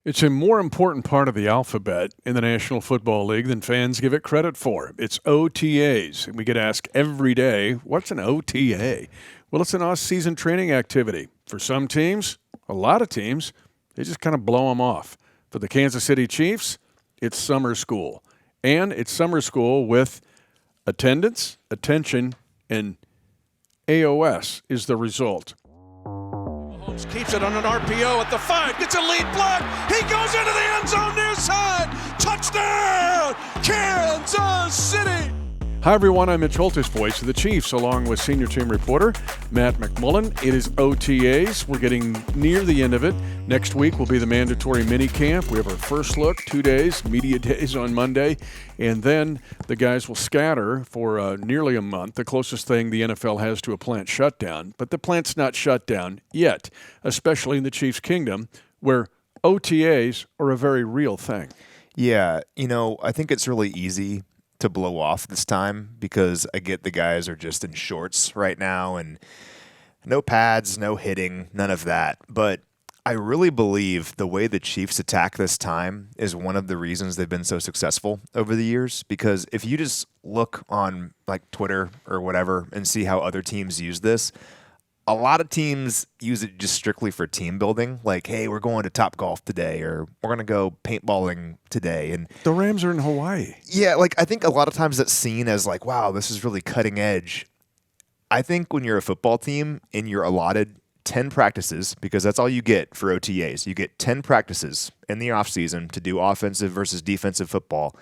It's a more important part of the alphabet in the National Football League than fans give it credit for. It's OTAs. And we get asked every day, what's an OTA? Well, it's an off-season training activity. For some teams, a lot of teams, they just kind of blow them off. For the Kansas City Chiefs, it's summer school. And it's summer school with attendance, attention, and AOS is the result. Keeps it on an RPO at the 5, gets a lead block, he goes into the end zone near side, touchdown, Kansas City! Hi everyone, I'm Mitch Holthus, voice of the Chiefs, along with senior team reporter Matt McMullen. It is OTAs. We're getting near the end of it. Next week will be the mandatory mini camp. We have our first look, 2 days, media days on Monday, and then the guys will scatter for nearly a month, the closest thing the NFL has to a plant shutdown. But the plant's not shut down yet, especially in the Chiefs' kingdom, where OTAs are a very real thing. Yeah, I think it's really easy to blow off this time because I get the guys are just in shorts right now and no pads, no hitting, none of that. But I really believe the way the Chiefs attack this time is one of the reasons they've been so successful over the years. Because if you just look on like Twitter or whatever and see how other teams use this, a lot of teams use it just strictly for team building. Like, hey, we're going to Topgolf today, or we're going to go paintballing today. And the Rams are in Hawaii. Yeah, I think a lot of times that's seen as like, wow, this is really cutting edge. I think when you're a football team and you're allotted 10 practices, because that's all you get for OTAs, you get 10 practices in the offseason to do offensive versus defensive football.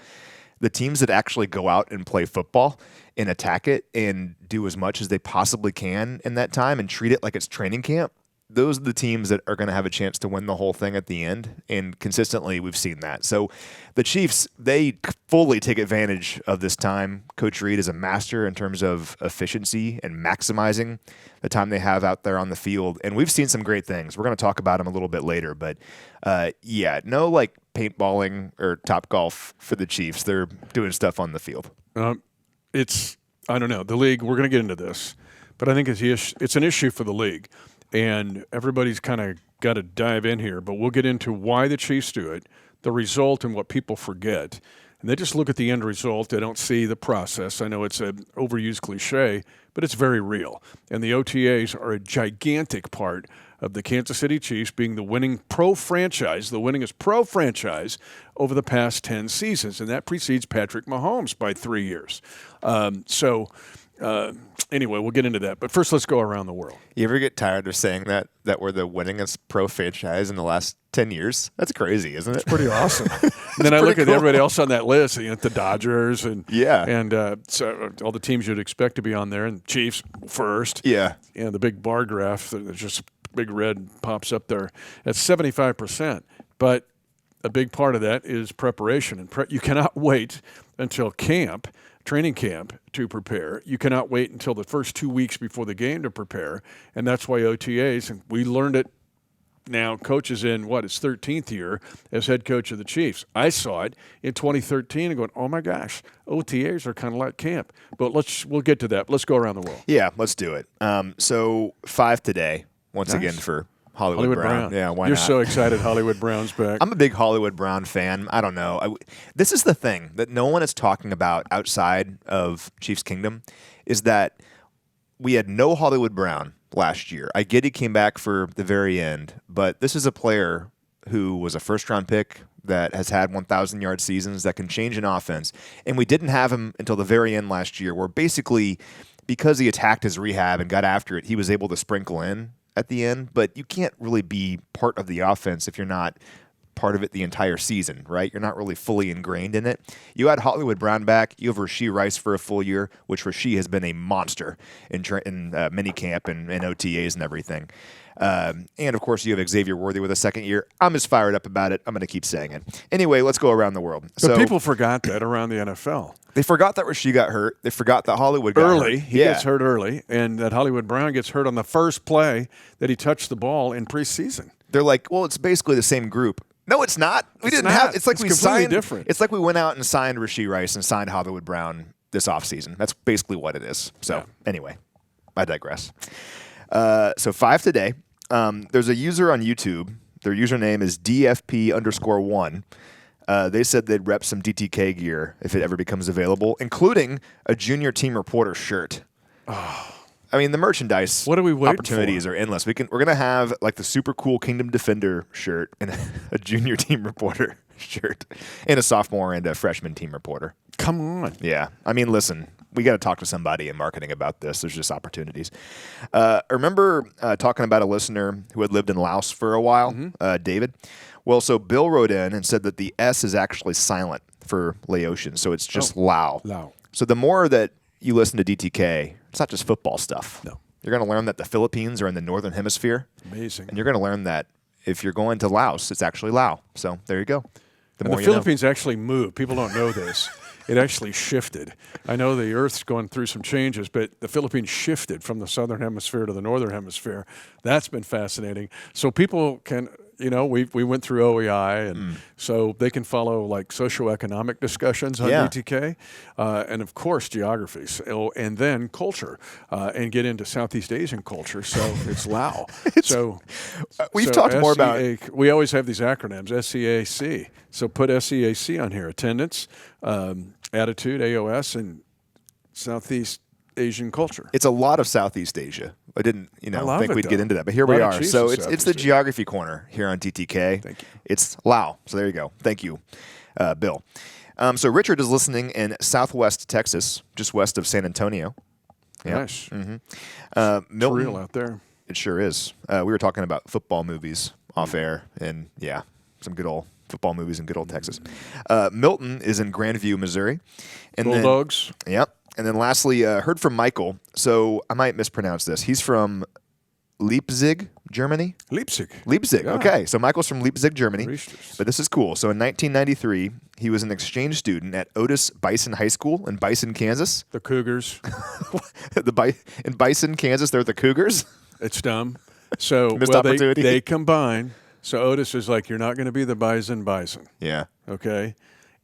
The teams that actually go out and play football and attack it and do as much as they possibly can in that time and treat it like it's training camp, those are the teams that are going to have a chance to win the whole thing at the end. And consistently, we've seen that. So the Chiefs, they fully take advantage of this time. Coach Reid is a master in terms of efficiency and maximizing the time they have out there on the field. And we've seen some great things. We're going to talk about them a little bit later. But no paintballing or Topgolf for the Chiefs. They're doing stuff on the field. I don't know, the league, we're going to get into this, but I think it's an issue for the league. And everybody's kind of got to dive in here, but we'll get into why the Chiefs do it, the result, and what people forget. And they just look at the end result. They don't see the process. I know it's an overused cliche, but it's very real. And the OTAs are a gigantic part of the Kansas City Chiefs being the winning pro franchise, the winningest pro franchise over the past 10 seasons. And that precedes Patrick Mahomes by 3 years. Anyway, we'll get into that. But first, let's go around the world. You ever get tired of saying that we're the winningest pro franchise in the last 10 years? That's crazy, isn't it? It's pretty awesome. And then I look at everybody else on that list, the Dodgers and so all the teams you'd expect to be on there, and Chiefs first. Yeah. And the big bar graph, that just big red pops up there. That's 75%. But a big part of that is preparation. And you cannot wait until training camp to prepare. You cannot wait until the first 2 weeks before the game to prepare, and that's why OTAs, and we learned it now, Coach is in, his 13th year as head coach of the Chiefs. I saw it in 2013 and going, oh my gosh, OTAs are kind of like camp. But we'll get to that. Let's go around the world. Yeah, let's do it. So 5 today, once again for Hollywood Brown. Yeah, why You're not? so excited Hollywood Brown's back. I'm a big Hollywood Brown fan. I don't know. This is the thing that no one is talking about outside of Chiefs Kingdom is that we had no Hollywood Brown last year. I get he came back for the very end, but this is a player who was a first-round pick that has had 1,000-yard seasons that can change an offense. And we didn't have him until the very end last year, where basically because he attacked his rehab and got after it, he was able to sprinkle in at the end, but you can't really be part of the offense if you're not part of it the entire season, right? You're not really fully ingrained in it. You had Hollywood Brown back. You have Rashee Rice for a full year, which Rashee has been a monster in minicamp and OTAs and everything. And, of course, you have Xavier Worthy with a second year. I'm as fired up about it. I'm going to keep saying it. Anyway, let's go around the world. But people forgot that around the NFL. They forgot that Rashee got hurt. They forgot that Hollywood got hurt. Early. He gets hurt early, and that Hollywood Brown gets hurt on the first play that he touched the ball in preseason. They're like, well, it's basically the same group. No, it's not. It's like we signed. Different. It's like we went out and signed Rashee Rice and signed Hollywood Brown this offseason. That's basically what it is. So anyway, I digress. So 5 today. There's a user on YouTube Their username is DFP_1. They said they'd rep some DTK gear if it ever becomes available, including a junior team reporter shirt. Oh. I mean, the merchandise What are we waiting opportunities for? are endless. We're gonna have like the super cool Kingdom Defender shirt and a junior team reporter shirt and a sophomore and a freshman team reporter. Come on. Yeah. I mean, listen, we got to talk to somebody in marketing about this. There's just opportunities. I remember talking about a listener who had lived in Laos for a while, David. Well, so Bill wrote in and said that the S is actually silent for Laotian, so it's just Lao. Lao. So the more that you listen to DTK, it's not just football stuff. No. You're going to learn that the Philippines are in the northern hemisphere. Amazing. And you're going to learn that if you're going to Laos, it's actually Lao. So there you go. The Philippines actually moved. People don't know this. It actually shifted. I know the Earth's going through some changes, but the Philippines shifted from the southern hemisphere to the northern hemisphere. That's been fascinating. So people can, we went through OEI, and so they can follow like socioeconomic discussions on DTK, and of course geography, and then culture, and get into Southeast Asian culture. So it's Lao. We've talked more about. We always have these acronyms, SEAC. So put SEAC on here: attendance, attitude, AOS, and Southeast Asian culture. It's a lot of Southeast Asia. I didn't, think we'd get into that, but here we A lot are. of So Chiefs it's the geography corner here on DTK. Thank you. It's Lao. So there you go. Thank you, Bill. So Richard is listening in Southwest Texas, just west of San Antonio. Yeah. Nice. Milton, It's real out there. It sure is. We were talking about football movies off air, and some good old football movies in good old Texas. Milton is in Grandview, Missouri. And Bulldogs. Yep. And then lastly, heard from Michael. So I might mispronounce this. He's from Leipzig, Germany? Leipzig. Leipzig. Yeah. Okay. So Michael's from Leipzig, Germany. Richters. But this is cool. So in 1993, he was an exchange student at Otis Bison High School in Bison, Kansas. The Cougars. In Bison, Kansas, they're the Cougars. It's dumb. So Missed opportunity. they combine. So Otis is like, you're not going to be the Bison. Yeah. Okay.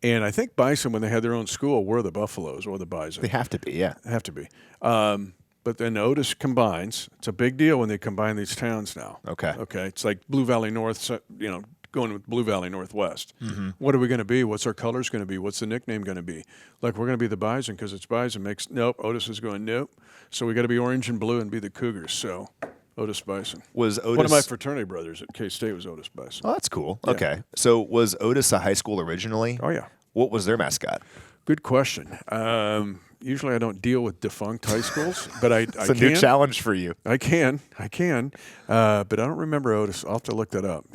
And I think Bison, when they had their own school, were the Buffaloes or the Bison. They have to be, yeah. Have to be. But then Otis combines. It's a big deal when they combine these towns now. Okay. Okay. It's like Blue Valley North, going with Blue Valley Northwest. Mm-hmm. What are we going to be? What's our colors going to be? What's the nickname going to be? Like, we're going to be the Bison because it's Bison. Nope. Otis is going, nope. So we got to be orange and blue and be the Cougars. So Otis Bison. Was Otis one of my fraternity brothers at K-State was Otis Bison. Oh, that's cool. Yeah. Okay. So was Otis a high school originally? Oh, yeah. What was their mascot? Good question. Usually I don't deal with defunct high schools, but I It's a can. new challenge for you. I can. But I don't remember Otis. I'll have to look that up.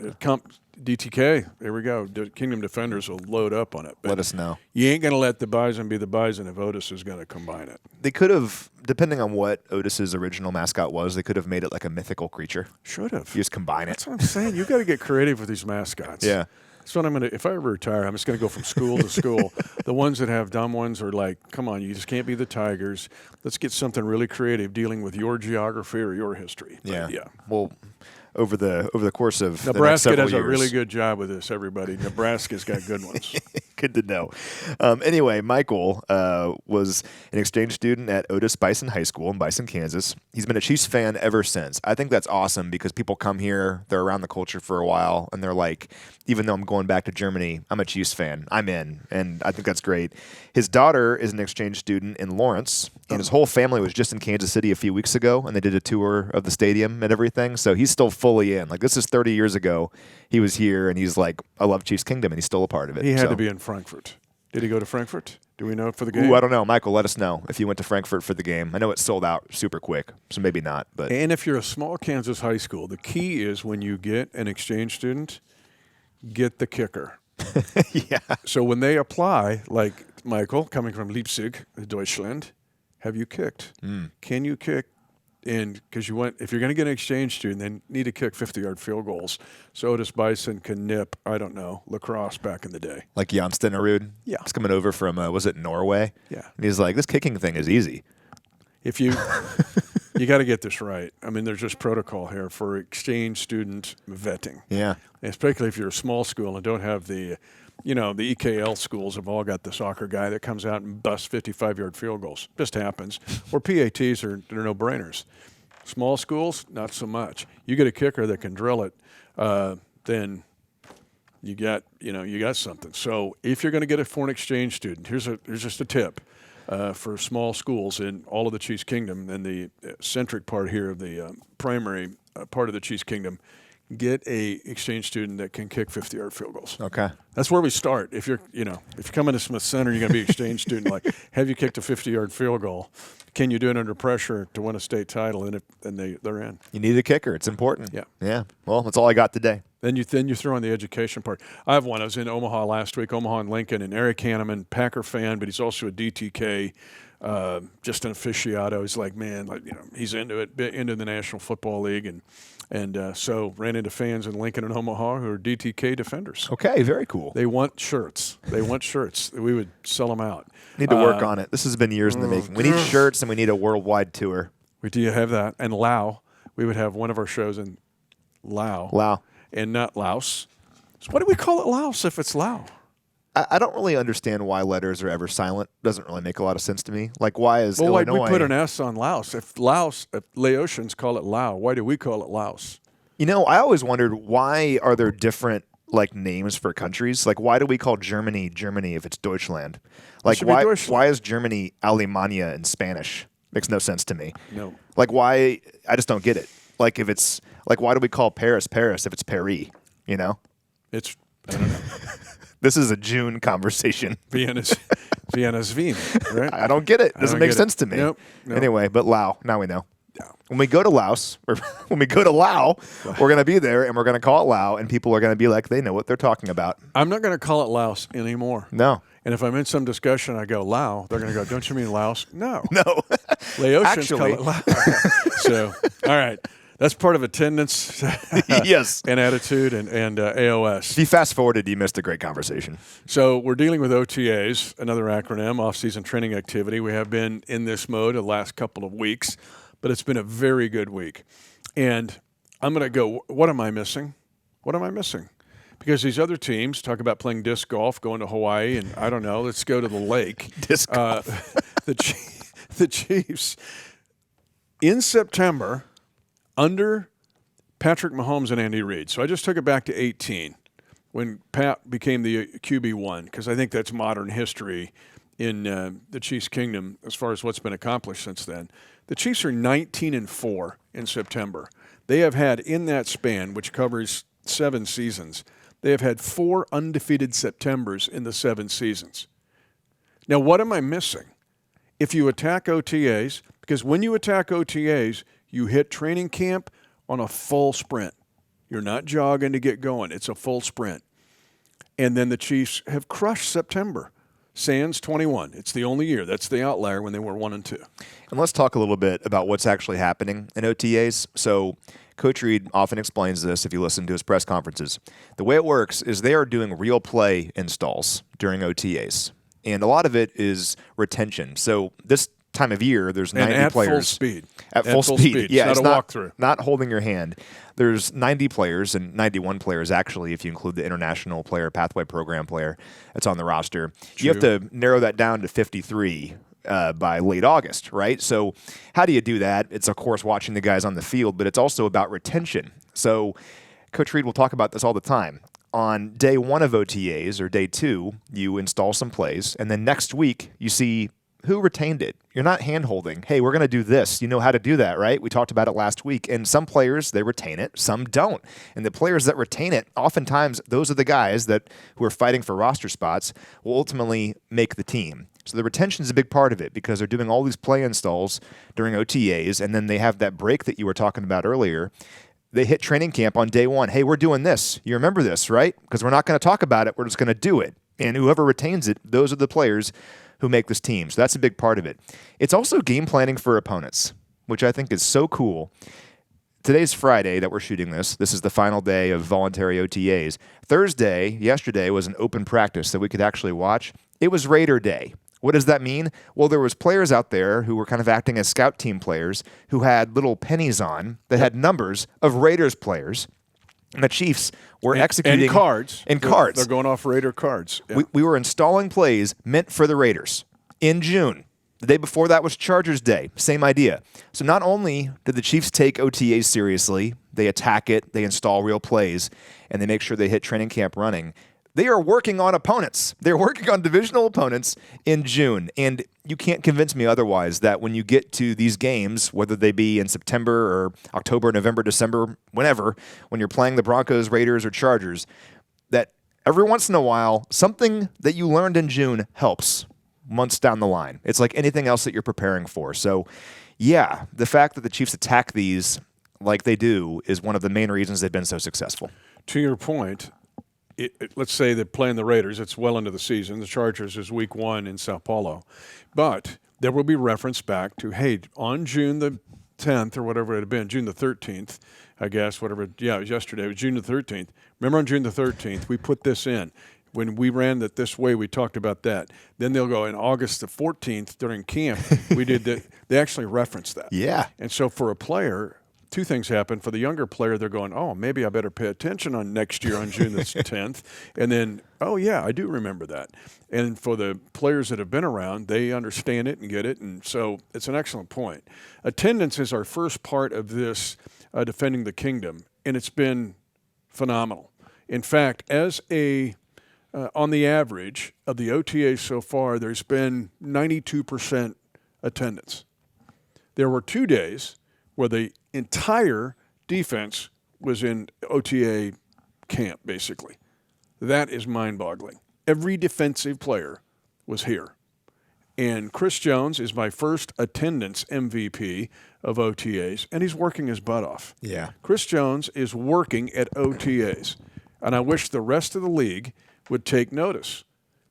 DTK, there we go. Kingdom Defenders will load up on it. But Let us know. You ain't going to let the Bison be the Bison if Otis is going to combine it. They could have, depending on what Otis's original mascot was, they could have made it like a mythical creature. Should have. You just combine That's it. what I'm saying. You got to get creative with these mascots. Yeah. That's what I'm going to, if I ever retire, I'm just going to go from school to school. The ones that have dumb ones are like, come on, you just can't be the Tigers. Let's get something really creative dealing with your geography or your history. But Yeah. Well, over the course of the next Nebraska several does a years. really good job with this, everybody. Nebraska's got good ones. Good to know. Anyway, Michael was an exchange student at Otis Bison High School in Bison, Kansas. He's been a Chiefs fan ever since. I think that's awesome because people come here, they're around the culture for a while, and they're like, even though I'm going back to Germany, I'm a Chiefs fan. I'm in, and I think that's great. His daughter is an exchange student in Lawrence, and his whole family was just in Kansas City a few weeks ago, and they did a tour of the stadium and everything, so he's still fully in. Like, this is 30 years ago. He was here, and he's like, I love Chiefs Kingdom, and he's still a part of it. He had to be in Frankfurt. Did he go to Frankfurt? Do we know for the game? Ooh, I don't know. Michael, let us know if you went to Frankfurt for the game. I know it sold out super quick, so maybe not. But And if you're a small Kansas high school, the key is when you get an exchange student, get the kicker. yeah. So when they apply, like Michael, coming from Leipzig, Deutschland, have you kicked? Can you kick? And because if you're going to get an exchange student, they need to kick 50-yard field goals. So Otis Bison can nip, I don't know, lacrosse back in the day. Like Jan Stenerud? Yeah. He's coming over from, was it Norway? Yeah. And he's like, this kicking thing is easy. If you got to get this right. I mean, there's just protocol here for exchange student vetting. Yeah. And especially if you're a small school and don't have the EKL schools have all got the soccer guy that comes out and busts 55-yard field goals. Just happens. Or PATs they're no-brainers. Small schools, not so much. You get a kicker that can drill it. then you got something. So if you're going to get a foreign exchange student, here's just a tip for small schools in all of the Chiefs Kingdom and the centric part here of the primary part of the Chiefs Kingdom. Get a exchange student that can kick 50-yard field goals. Okay, that's where we start. If you're coming to Smith Center, you're going to be exchange student. Like, have you kicked a 50-yard field goal? Can you do it under pressure to win a state title? And they're in. You need a kicker. It's important. Yeah. Well, that's all I got today. Then you throw in the education part. I have one. I was in Omaha last week, Omaha and Lincoln, and Eric Hanneman, Packer fan, but he's also a DTK, just an aficionado. He's like, man, he's into it, into the National Football League, and so ran into fans in Lincoln and Omaha who are DTK defenders. Okay, very cool. They want shirts. We would sell them out. Need to work on it. This has been years in the making. We need shirts and we need a worldwide tour. We do have that. And Lao, we would have one of our shows in Lao. And not Laos. So why do we call it Laos if it's Lao? I don't really understand why letters are ever silent. Doesn't really make a lot of sense to me. Like, why is Illinois? Why we put an S on Laos? If Laotians call it Lao, why do we call it Laos? I always wondered, why are there different names for countries? Like, why do we call Germany if it's Deutschland? Like, why is Germany Alemania in Spanish? Makes no sense to me. No. Like, why? I just don't get it. Like, if it's why do we call Paris if it's Paris? It's, I don't know. This is a June conversation. Vienna's Wien, right? I don't get it. Doesn't make sense to me. Nope. Anyway, but Lao, now we know. When we go to Laos, or when we go to Lao, we're going to be there and we're going to call it Lao, and people are going to be like, they know what they're talking about. I'm not going to call it Laos anymore. No. And if I'm in some discussion, I go Lao, they're going to go, don't you mean Laos? No. No. Laotians call it Lao. So, all right. That's part of attendance yes. and attitude and AOS. If you fast forwarded, you missed a great conversation. So we're dealing with OTAs, another acronym, off-season training activity. We have been in this mode the last couple of weeks, but it's been a very good week. And I'm going to go, what am I missing? What am I missing? Because these other teams talk about playing disc golf, going to Hawaii, and I don't know, let's go to the lake. Disc golf. The Chiefs, in September, under Patrick Mahomes and Andy Reid. So I just took it back to 18 when Pat became the QB1, because I think that's modern history in the Chiefs Kingdom as far as what's been accomplished since then. The Chiefs are 19-4 in September. They have had, in that span, which covers 7 seasons, they have had 4 undefeated Septembers in the 7 seasons. Now, what am I missing? If you attack OTAs, because when you attack OTAs, you hit training camp on a full sprint. You're not jogging to get going. It's a full sprint. And then the Chiefs have crushed September. Sans 21. It's the only year. That's the outlier when they were 1-2. And let's talk a little bit about what's actually happening in OTAs. So Coach Reid often explains this if you listen to his press conferences. The way it works is they are doing real play installs during OTAs. And a lot of it is retention. So this time of year, there's 90 players. Full speed. At full speed. Yeah, it's not a walkthrough. Not holding your hand. There's 90 players, and 91 players actually, if you include the International Player Pathway Program player that's on the roster. True. You have to narrow that down to 53 by late August, right? So how do you do that? It's, of course, watching the guys on the field, but it's also about retention. So Coach Reid will talk about this all the time. On day 1 of OTAs, or day 2, you install some plays, and then next week you see who retained it. You're not hand-holding. Hey, we're going to do this. You know how to do that, right? We talked about it last week. And some players, they retain it. Some don't. And the players that retain it, oftentimes, those are the guys who are fighting for roster spots will ultimately make the team. So the retention is a big part of it because they're doing all these play installs during OTAs, and then they have that break that you were talking about earlier. They hit training camp on day 1. Hey, we're doing this. You remember this, right? Because we're not going to talk about it. We're just going to do it. And whoever retains it, those are the players who make this team. So that's a big part of it. It's also game planning for opponents, which I think is so cool. Today's Friday that we're shooting this. This is the final day of voluntary OTAs. Yesterday, was an open practice that we could actually watch. It was Raider Day. What does that mean? Well, there was players out there who were kind of acting as scout team players who had little pennies on that had numbers of Raiders players. And the Chiefs were executing... And cards. Cards. They're going off Raider cards. Yeah. We were installing plays meant for the Raiders in June. The day before that was Chargers Day. Same idea. So not only did the Chiefs take OTAs seriously, they attack it, they install real plays, and they make sure they hit training camp running. They are working on opponents. They're working on divisional opponents in June. And you can't convince me otherwise that when you get to these games, whether they be in September or October, November, December, whenever, when you're playing the Broncos, Raiders, or Chargers, that every once in a while, something that you learned in June helps months down the line. It's like anything else that you're preparing for. So, yeah, the fact that the Chiefs attack these like they do is one of the main reasons they've been so successful. To your point, let's say they're playing the Raiders. It's well into the season. The Chargers is week 1 in Sao Paulo. But there will be reference back to, hey, on June the 10th or whatever it had been, June the 13th, I guess, whatever. Yeah, it was yesterday. It was June the 13th. Remember on June the 13th, we put this in. When we ran it this way, we talked about that. Then they'll go in August the 14th during camp. We did that. They actually referenced that. Yeah. And so for a player, two things happen. For the younger player, they're going, oh, maybe I better pay attention on next year on June the 10th. And then, oh, yeah, I do remember that. And for the players that have been around, they understand it and get it. And so it's an excellent point. Attendance is our first part of this defending the kingdom, and it's been phenomenal. In fact, as on the average of the OTAs so far, there's been 92% attendance. There were 2 days where the entire defense was in OTA camp, basically. That is mind-boggling. Every defensive player was here. And Chris Jones is my first attendance MVP of OTAs, and he's working his butt off. Yeah. Chris Jones is working at OTAs, and I wish the rest of the league would take notice,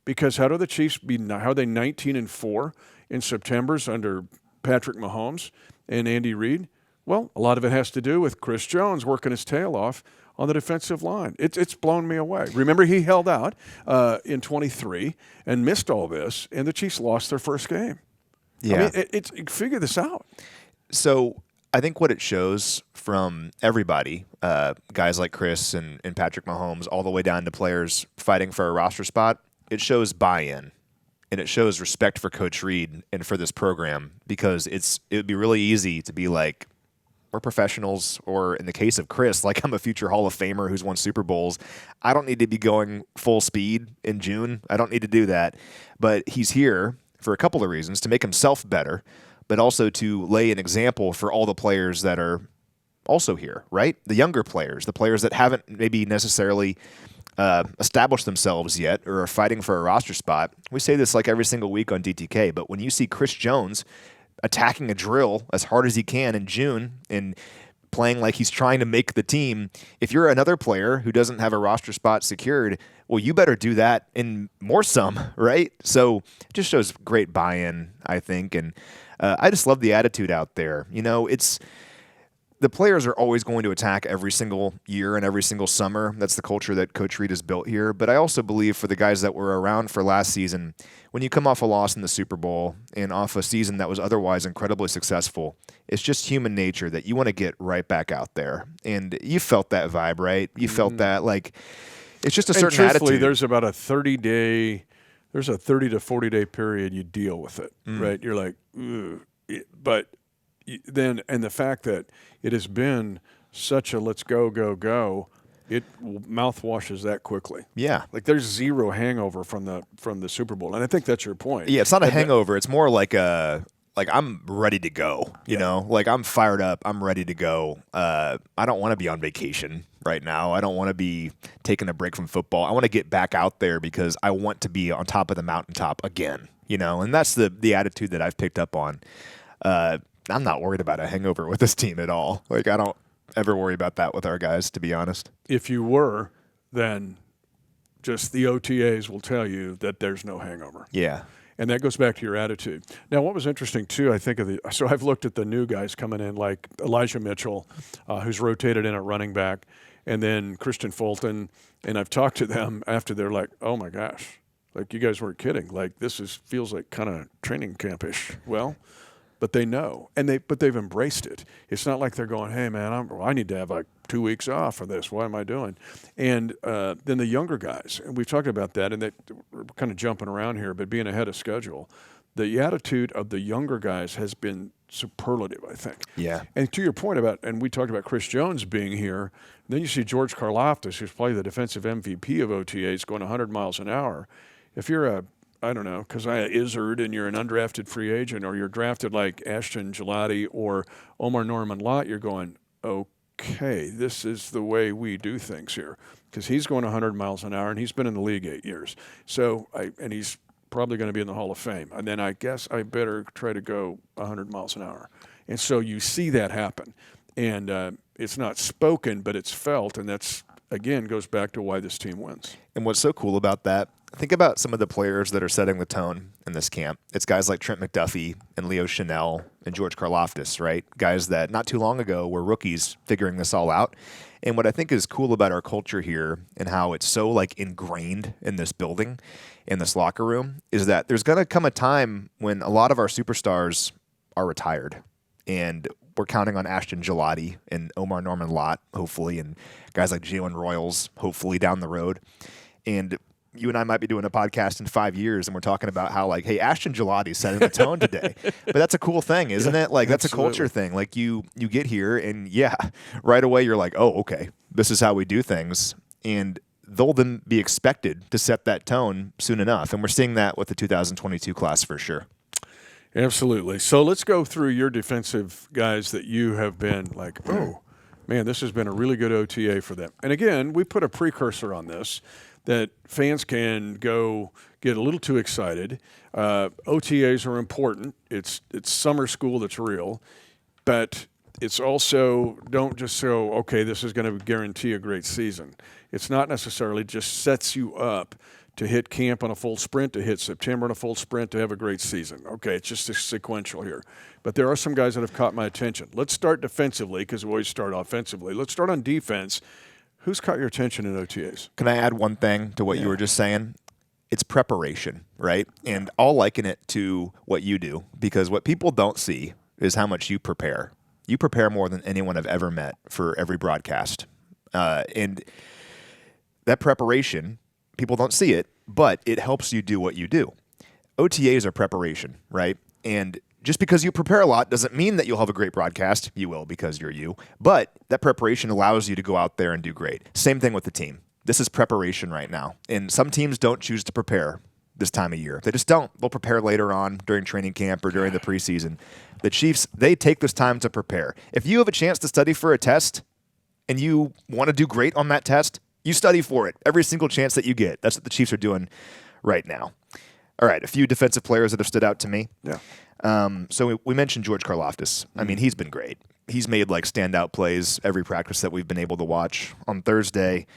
because how do the Chiefs how are they 19-4 in September's under Patrick Mahomes and Andy Reid? Well, a lot of it has to do with Chris Jones working his tail off on the defensive line. It's blown me away. Remember, he held out in 23 and missed all this, and the Chiefs lost their first game. Yeah. I mean, figure this out. So I think what it shows from everybody, guys like Chris and Patrick Mahomes, all the way down to players fighting for a roster spot, it shows buy-in. And it shows respect for Coach Reid and for this program, because it would be really easy to be like, we're professionals, or in the case of Chris, like, I'm a future Hall of Famer who's won Super Bowls. I don't need to be going full speed in June. I don't need to do that. But he's here for a couple of reasons: to make himself better, but also to lay an example for all the players that are also here, right? The younger players, the players that haven't maybe necessarily established themselves yet or are fighting for a roster spot. We say this like every single week on DTK, but when you see Chris Jones attacking a drill as hard as he can in June and playing like he's trying to make the team, if you're another player who doesn't have a roster spot secured, well, you better do that in more some, right? So it just shows great buy-in, I think, and I just love the attitude out there. You know, the players are always going to attack every single year and every single summer. That's the culture that Coach Reid has built here. But I also believe for the guys that were around for last season, when you come off a loss in the Super Bowl and off a season that was otherwise incredibly successful, it's just human nature that you want to get right back out there. And you felt that vibe, right? You felt that, like, it's just a certain attitude. There's about a 30 to 40-day period you deal with it, right? You're like, ugh. But then, and the fact that it has been such a let's go, it mouth washes that quickly. Yeah. Like, there's zero hangover from the Super Bowl. And I think that's your point. Yeah, it's not a hangover. It's more like I'm ready to go, you know? Like, I'm fired up. I'm ready to go. I don't want to be on vacation right now. I don't want to be taking a break from football. I want to get back out there because I want to be on top of the mountaintop again, you know? And that's the attitude that I've picked up on. I'm not worried about a hangover with this team at all. Like, I don't ever worry about that with our guys, to be honest. If you were, then just the OTAs will tell you that there's no hangover. Yeah. And that goes back to your attitude. Now, what was interesting, too, I think so I've looked at the new guys coming in, like Elijah Mitchell, who's rotated in at running back, and then Christian Fulton, and I've talked to them after. They're like, oh, my gosh, like, you guys weren't kidding. Like, this feels like kind of training camp-ish. Well, but they know, but they've embraced it. It's not like they're going, hey, man, I need to have like 2 weeks off for this. What am I doing? And then the younger guys, and we've talked about that, and we're kind of jumping around here, but being ahead of schedule, the attitude of the younger guys has been superlative, I think. Yeah. And to your point about, and we talked about Chris Jones being here, then you see George Karlaftis, who's probably the defensive MVP of OTAs, going 100 miles an hour. If you're I don't know, Keziah Izzard, and you're an undrafted free agent, or you're drafted like Ashton Gelati or Omar Norman Lott, you're going, okay, this is the way we do things here. Because he's going 100 miles an hour, and he's been in the league 8 years. So, and he's probably going to be in the Hall of Fame. And then I guess I better try to go 100 miles an hour. And so you see that happen. And it's not spoken, but it's felt, and that's, again, goes back to why this team wins. And what's so cool about that, think about some of the players that are setting the tone in this camp. It's guys like Trent McDuffie and Leo Chanel and George Karlaftis, right? Guys that not too long ago were rookies figuring this all out. And what I think is cool about our culture here and how it's so like ingrained in this building, in this locker room, is that there's going to come a time when a lot of our superstars are retired. And we're counting on Ashton Gelati and Omar Norman Lott, hopefully, and guys like Jalen Royals, hopefully, down the road. And you and I might be doing a podcast in 5 years, and we're talking about how, like, hey, Ashton Gelati's setting the tone today. But that's a cool thing, isn't it? Like, that's absolutely. a culture thing. Like, you get here, and, yeah, right away you're like, oh, okay, this is how we do things. And they'll then be expected to set that tone soon enough. And we're seeing that with the 2022 class for sure. Absolutely. So let's go through your defensive guys that you have been like, oh, man, this has been a really good OTA for them. And again, we put a precursor on this that fans can go get a little too excited. OTAs are important. It's summer school that's real. But it's also, don't just say, okay, this is going to guarantee a great season. It's not necessarily just sets you up to hit camp on a full sprint, to hit September on a full sprint, to have a great season. Okay, it's just a sequential here. But there are some guys that have caught my attention. Let's start defensively because we always start offensively. Let's start on defense. Who's caught your attention in OTAs? Can I add one thing to what you were just saying? It's preparation, right? And I'll liken it to what you do because what people don't see is how much you prepare. You prepare more than anyone I've ever met for every broadcast. And that preparation, people don't see it, but it helps you do what you do. OTAs are preparation, right? And just because you prepare a lot doesn't mean that you'll have a great broadcast. You will because you're you. But that preparation allows you to go out there and do great. Same thing with the team. This is preparation right now. And some teams don't choose to prepare this time of year. They just don't. They'll prepare later on during training camp or during the preseason. The Chiefs, they take this time to prepare. If you have a chance to study for a test and you want to do great on that test, you study for it every single chance that you get. That's what the Chiefs are doing right now. All right, a few defensive players that have stood out to me. Yeah. So we mentioned George Karlaftis. I mean, he's been great. He's made like standout plays every practice that we've been able to watch. On Thursday,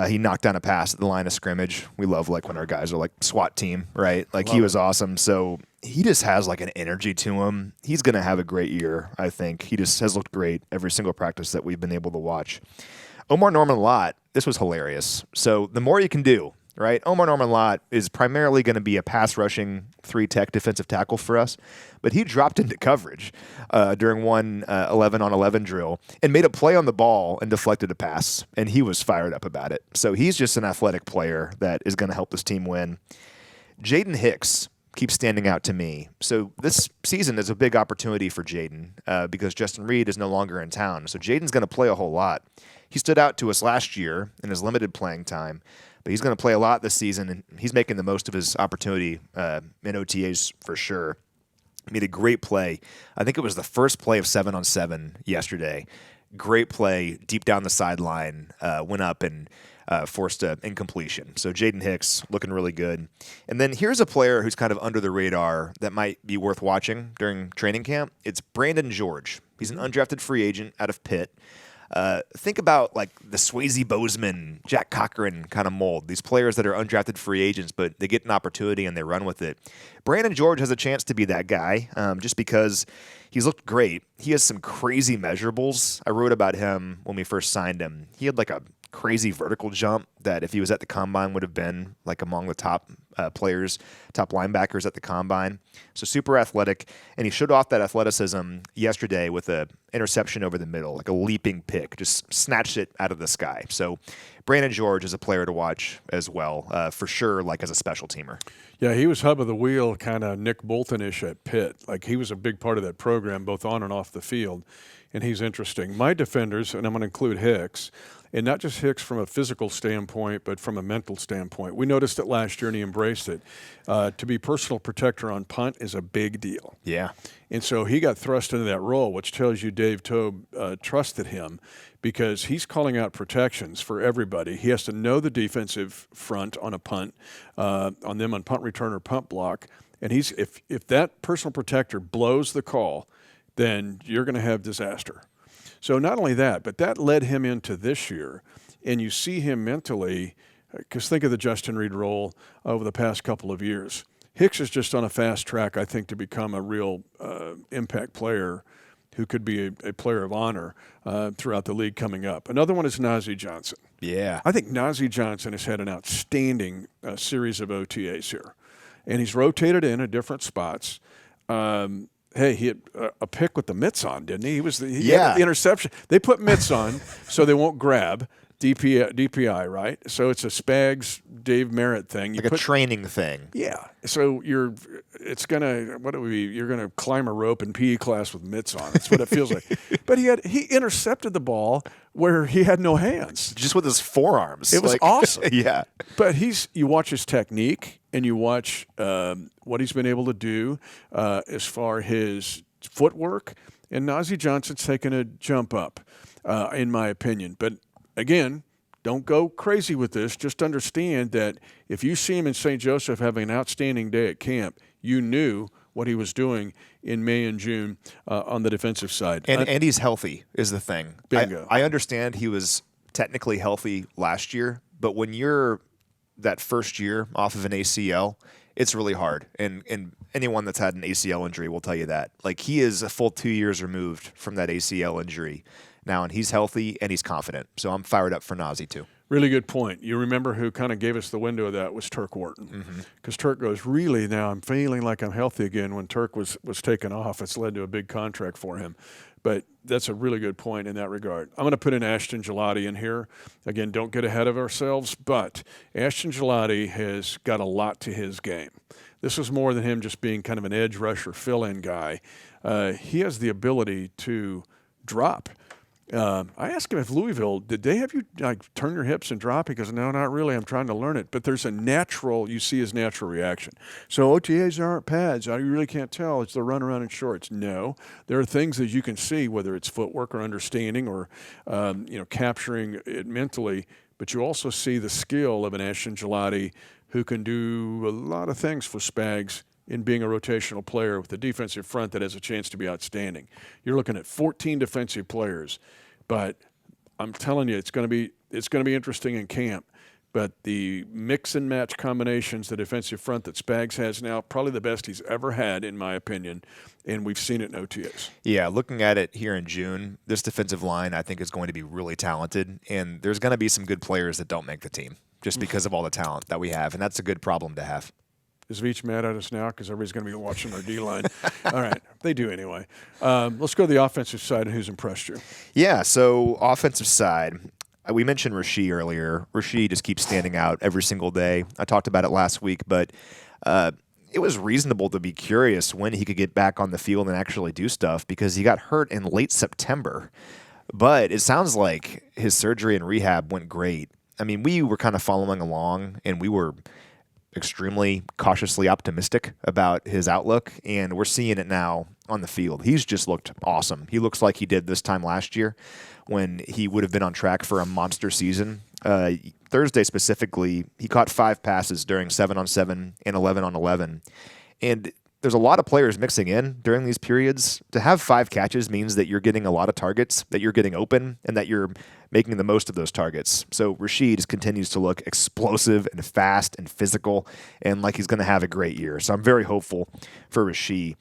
he knocked down a pass at the line of scrimmage. We love like when our guys are like SWAT team, right? Like he was awesome. So he just has like an energy to him. He's going to have a great year, I think. He just has looked great every single practice that we've been able to watch. Omar Norman Lott, this was hilarious. So the more you can do, right? Omar Norman Lott is primarily going to be a pass rushing 3-tech defensive tackle for us, but he dropped into coverage during one 11-on-11 drill and made a play on the ball and deflected a pass, and he was fired up about it. So he's just an athletic player that is going to help this team win. Jaden Hicks keeps standing out to me. So this season is a big opportunity for Jaden because Justin Reed is no longer in town. So Jaden's going to play a whole lot. He stood out to us last year in his limited playing time, but he's going to play a lot this season, and he's making the most of his opportunity in OTAs for sure. Made a great play. I think it was the first play of 7-on-7 yesterday. Great play, deep down the sideline, went up and forced an incompletion. So Jaden Hicks looking really good. And then here's a player who's kind of under the radar that might be worth watching during training camp. It's Brandon George. He's an undrafted free agent out of Pitt. Think about like the Swayze Bozeman, Jack Cochran kind of mold. These players that are undrafted free agents, but they get an opportunity and they run with it. Brandon George has a chance to be that guy just because he's looked great. He has some crazy measurables. I wrote about him when we first signed him. He had like a crazy vertical jump that if he was at the combine would have been like among the top players, top linebackers at the combine. So super athletic, and he showed off that athleticism yesterday with a interception over the middle, like a leaping pick, just snatched it out of the sky. So Brandon George is a player to watch as well, for sure, like as a special teamer. Yeah, he was hub of the wheel, kind of Nick Bolton-ish at Pitt. Like he was a big part of that program, both on and off the field, and he's interesting. My defenders, and I'm going to include Hicks, and not just Hicks from a physical standpoint, but from a mental standpoint. We noticed it last year, and he embraced it. To be personal protector on punt is a big deal. Yeah. And so he got thrust into that role, which tells you Dave Tobe trusted him because he's calling out protections for everybody. He has to know the defensive front on a punt, on them on punt return or punt block. And he's if that personal protector blows the call, then you're going to have disaster. So not only that, but that led him into this year. And you see him mentally, because think of the Justin Reed role over the past couple of years. Hicks is just on a fast track, I think, to become a real impact player who could be a player of honor throughout the league coming up. Another one is Najee Johnson. Yeah. I think Najee Johnson has had an outstanding series of OTAs here. And he's rotated in at different spots. Hey, he had a pick with the mitts on, didn't he? He had the interception. They put mitts on so they won't grab. DPI, right? So it's a Spags Dave Merritt thing. Like a training thing. Yeah. So you're gonna climb a rope in PE class with mitts on. That's what it feels like. But he intercepted the ball where he had no hands, just with his forearms. It was awesome. Yeah. But you watch his technique and you watch what he's been able to do as far as his footwork, and Najee Johnson's taken a jump up, in my opinion. But again, don't go crazy with this. Just understand that if you see him in St. Joseph having an outstanding day at camp, you knew what he was doing in May and June on the defensive side. And he's healthy is the thing. Bingo. I understand he was technically healthy last year, but when you're that first year off of an ACL, it's really hard. And anyone that's had an ACL injury will tell you that. Like, he is a full 2 years removed from that ACL injury now, and he's healthy and he's confident. So I'm fired up for Najee too. Really good point. You remember who kind of gave us the window of that was Turk Wharton. Because Turk goes, really, now I'm feeling like I'm healthy again. When Turk was taken off, it's led to a big contract for him. But that's a really good point in that regard. I'm going to put in Ashton Gelati in here. Again, don't get ahead of ourselves, but Ashton Gelati has got a lot to his game. This is more than him just being kind of an edge rusher fill-in guy. He has the ability to drop. I asked him if Louisville, did they have you like turn your hips and drop? He goes, no, not really. I'm trying to learn it. But there's you see his natural reaction. So OTAs aren't pads. You really can't tell. It's the run around in shorts. No, there are things that you can see, whether it's footwork or understanding or, capturing it mentally. But you also see the skill of an Ashton Gelati who can do a lot of things for Spags in being a rotational player with a defensive front that has a chance to be outstanding. You're looking at 14 defensive players, but I'm telling you, it's going to be interesting in camp. But the mix and match combinations, the defensive front that Spags has now, probably the best he's ever had, in my opinion, and we've seen it in OTAs. Yeah, looking at it here in June, this defensive line I think is going to be really talented, and there's going to be some good players that don't make the team just because of all the talent that we have, and that's a good problem to have. Is Veach mad at us now because everybody's going to be watching our D-line? All right. They do anyway. Let's go to the offensive side and who's impressed you. Yeah, so offensive side, we mentioned Rasheed earlier. Rasheed just keeps standing out every single day. I talked about it last week, but it was reasonable to be curious when he could get back on the field and actually do stuff because he got hurt in late September. But it sounds like his surgery and rehab went great. I mean, we were kind of following along, and we were extremely cautiously optimistic about his outlook, and we're seeing it now on the field. He's just looked awesome. He looks like he did this time last year when he would have been on track for a monster season. Thursday specifically, he caught 5 passes during 7-on-7 and 11-on-11, and there's a lot of players mixing in during these periods. To have 5 catches means that you're getting a lot of targets, that you're getting open, and that you're making the most of those targets. So Rasheed continues to look explosive and fast and physical and like he's going to have a great year. So I'm very hopeful for Rasheed.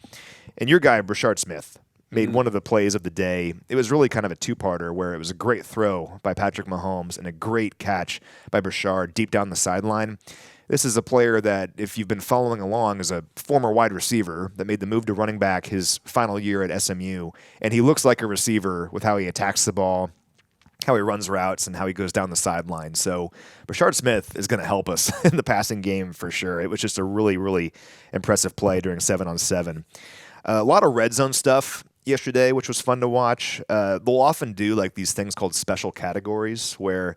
And your guy, Brashard Smith, made one of the plays of the day. It was really kind of a two-parter where it was a great throw by Patrick Mahomes and a great catch by Brashard deep down the sideline. This is a player that, if you've been following along, is a former wide receiver that made the move to running back his final year at SMU, and he looks like a receiver with how he attacks the ball, how he runs routes, and how he goes down the sideline. So Brashard Smith is going to help us in the passing game for sure. It was just a really, really impressive play during 7-on-7. A lot of red zone stuff yesterday, which was fun to watch. They'll often do like these things called special categories where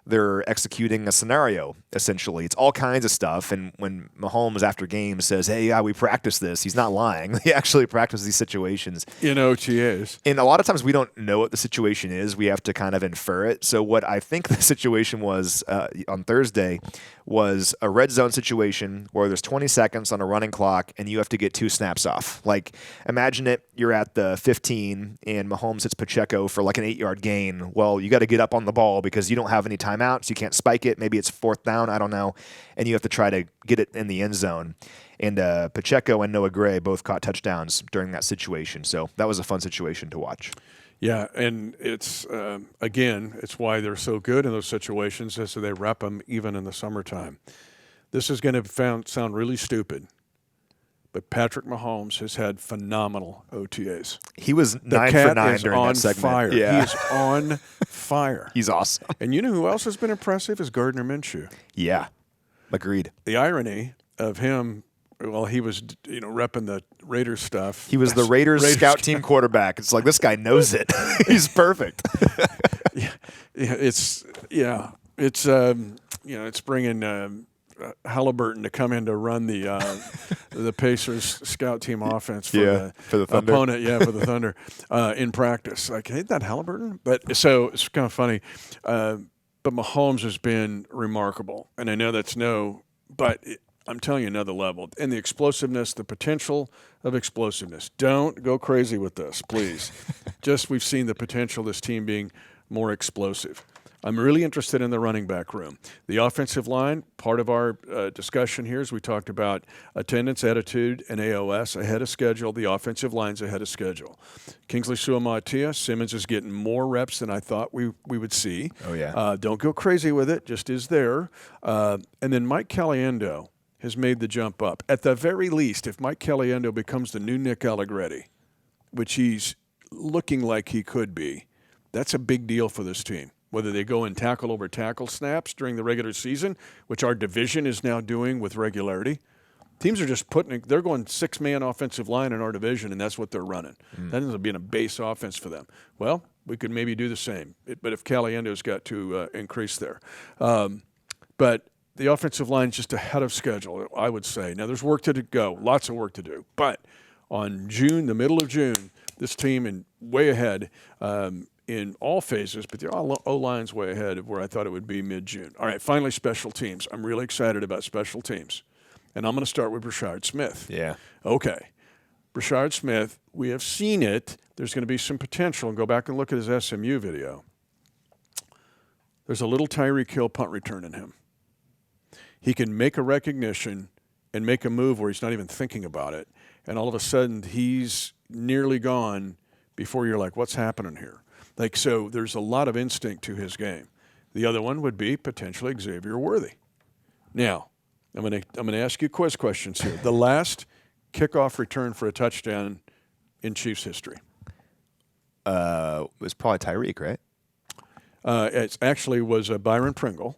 they're executing a scenario, essentially. It's all kinds of stuff. And when Mahomes, after games, says, hey, yeah, we practiced this, he's not lying. He actually practiced these situations. In OTAs. And a lot of times we don't know what the situation is. We have to kind of infer it. So what I think the situation was on Thursday was a red zone situation where there's 20 seconds on a running clock and you have to get 2 snaps off. Like, imagine it, you're at the 15 and Mahomes hits Pacheco for like an 8-yard gain. Well, you got to get up on the ball because you don't have any timeouts. You can't spike it. Maybe it's 4th down. I don't know. And you have to try to get it in the end zone. And Pacheco and Noah Gray both caught touchdowns during that situation. So that was a fun situation to watch. Yeah, and it's, again, it's why they're so good in those situations is that they rep them even in the summertime. This is going to sound really stupid, but Patrick Mahomes has had phenomenal OTAs. He was 9 for 9 during that segment. Fire. Yeah. He is on fire. He's awesome. And you know who else has been impressive is Gardner Minshew. Yeah, agreed. The irony of him, well, he was, repping the Raiders stuff. He was the Raiders scout team quarterback. It's like, this guy knows it. He's perfect. It's bringing Halliburton to come in to run the Pacers scout team offense for the Thunder. Opponent, for the Thunder in practice. Like, ain't that Halliburton? But so it's kind of funny. But Mahomes has been remarkable, and I know I'm telling you another level. And the explosiveness, the potential of explosiveness. Don't go crazy with this, please. We've seen the potential of this team being more explosive. I'm really interested in the running back room. The offensive line, part of our discussion here is we talked about attendance, attitude, and AOS ahead of schedule. The offensive line's ahead of schedule. Kingsley Suamaitea, Simmons is getting more reps than I thought we would see. Oh, yeah. Don't go crazy with it, just is there. And then Mike Caliendo has made the jump up. At the very least, if Mike Caliendo becomes the new Nick Allegretti, which he's looking like he could be, that's a big deal for this team. Whether they go in tackle over tackle snaps during the regular season, which our division is now doing with regularity. Teams are just they're going 6-man offensive line in our division, and that's what they're running. That ends up being a base offense for them. Well, we could maybe do the same, but if Caliendo's got to increase there. But the offensive line is just ahead of schedule, I would say. Now, there's work to go, lots of work to do. But on the middle of June, this team is way ahead in all phases, but the O-line's way ahead of where I thought it would be mid-June. All right, finally, special teams. I'm really excited about special teams. And I'm going to start with Brashard Smith. Yeah. Okay. Brashard Smith, we have seen it. There's going to be some potential. And go back and look at his SMU video. There's a little Tyreek Hill punt return in him. He can make a recognition and make a move where he's not even thinking about it. And all of a sudden, he's nearly gone before you're like, what's happening here? So there's a lot of instinct to his game. The other one would be potentially Xavier Worthy. Now, I'm going to ask you quiz questions here. The last kickoff return for a touchdown in Chiefs history. It was probably Tyreek, right? It actually was Byron Pringle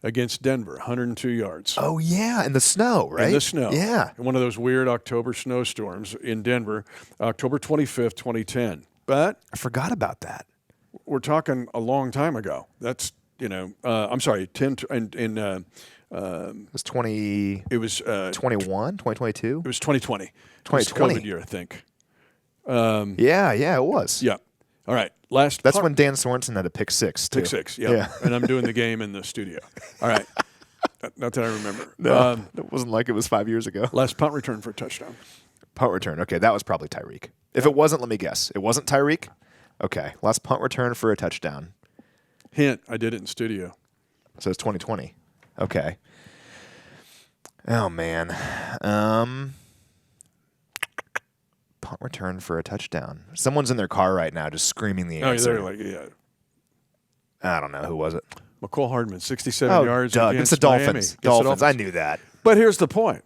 against Denver, 102 yards. Oh, yeah, in the snow, right? In the snow. Yeah. In one of those weird October snowstorms in Denver, October 25th, 2010. But I forgot about that. We're talking a long time ago. That's, I'm sorry, 10 in It was 20. It was 21, 2022. It was 2020. 2020 COVID year, I think. Yeah, it was. Yeah. All right. That's when Dan Sorensen had a pick 6 too. Pick 6. Yeah. And I'm doing the game in the studio. All right. Not that I remember. No, it wasn't like it was 5 years ago. Last punt return for a touchdown. Punt return. Okay, that was probably Tyreek. If it wasn't, let me guess. It wasn't Tyreek? Okay. Last punt return for a touchdown. Hint, I did it in studio. So it's 2020. Okay. Oh, man. punt return for a touchdown. Someone's in their car right now just screaming the answer. Oh, they're like, yeah. I don't know. Who was it? McCole Hardman, 67 yards Doug. against It's the Miami. Dolphins. Against the Dolphins. I knew that. But here's the point.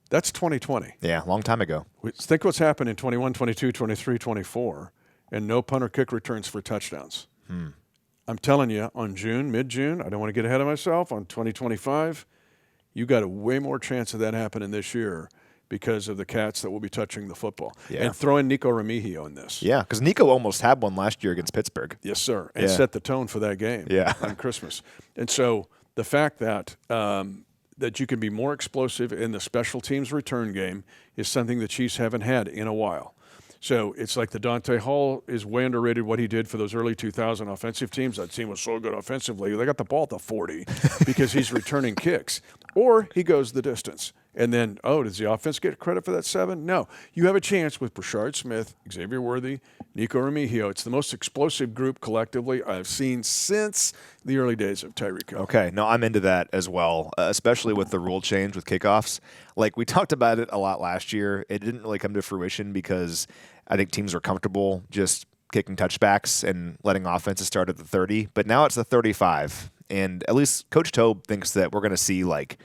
That's 2020. Yeah, long time ago. Think what's happened in 21, 22, 23, 24, and no punt or kick returns for touchdowns. I'm telling you, on mid-June, I don't want to get ahead of myself, on 2025, you got a way more chance of that happening this year because of the cats that will be touching the football. Yeah. And throw in Nico Remigio in this. Yeah, because Nico almost had one last year against Pittsburgh. Yes, sir. And set the tone for that game on Christmas. And so the fact that that you can be more explosive in the special teams return game is something the Chiefs haven't had in a while. So it's like the Dante Hall is way underrated what he did for those early 2000 offensive teams. That team was so good offensively. They got the ball at the 40 because he's returning kicks. Or he goes the distance. And then, does the offense get credit for that 7? No. You have a chance with Brashard Smith, Xavier Worthy, Nico Remigio. It's the most explosive group collectively I've seen since the early days of Tyreek Hill. Okay, no, I'm into that as well, especially with the rule change with kickoffs. Like, we talked about it a lot last year. It didn't really come to fruition because I think teams were comfortable just kicking touchbacks and letting offenses start at the 30. But now it's the 35. And at least Coach Tobe thinks that we're going to see, like,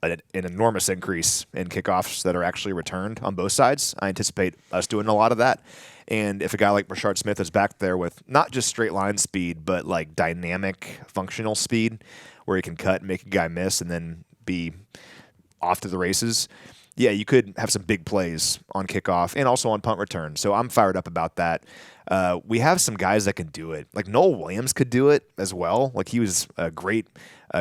an enormous increase in kickoffs that are actually returned on both sides. I anticipate us doing a lot of that. And if a guy like Brashard Smith is back there with not just straight line speed, but like dynamic functional speed where he can cut and make a guy miss and then be off to the races, yeah, you could have some big plays on kickoff and also on punt return. So I'm fired up about that. We have some guys that can do it. Like Noel Williams could do it as well. Like he was a great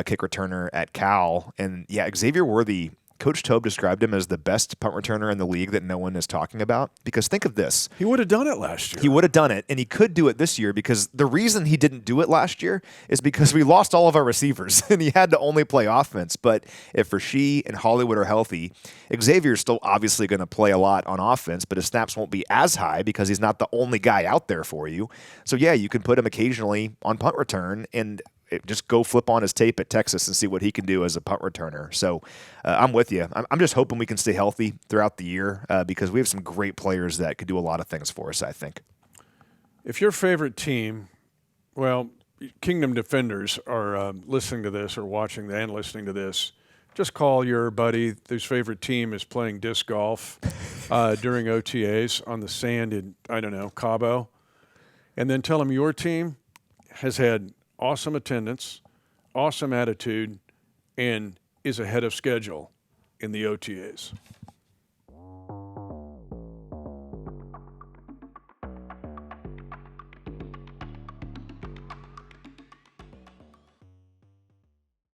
kick returner at Cal. And yeah, Xavier Worthy, Coach Tobe described him as the best punt returner in the league that no one is talking about. Because think of this. He would have done it last year. He would have done it, and he could do it this year because the reason he didn't do it last year is because we lost all of our receivers, and he had to only play offense. But if Rasheed and Hollywood are healthy, Xavier's still obviously going to play a lot on offense, but his snaps won't be as high because he's not the only guy out there for you. So, yeah, you can put him occasionally on punt return and just go flip on his tape at Texas and see what he can do as a punt returner. So I'm with you. I'm just hoping we can stay healthy throughout the year because we have some great players that could do a lot of things for us, I think. If your favorite team, well, Kingdom Defenders are listening to this or watching and listening to this, just call your buddy whose favorite team is playing disc golf during OTAs on the sand in, Cabo, and then tell him your team has had awesome attendance, awesome attitude, and is ahead of schedule in the OTAs.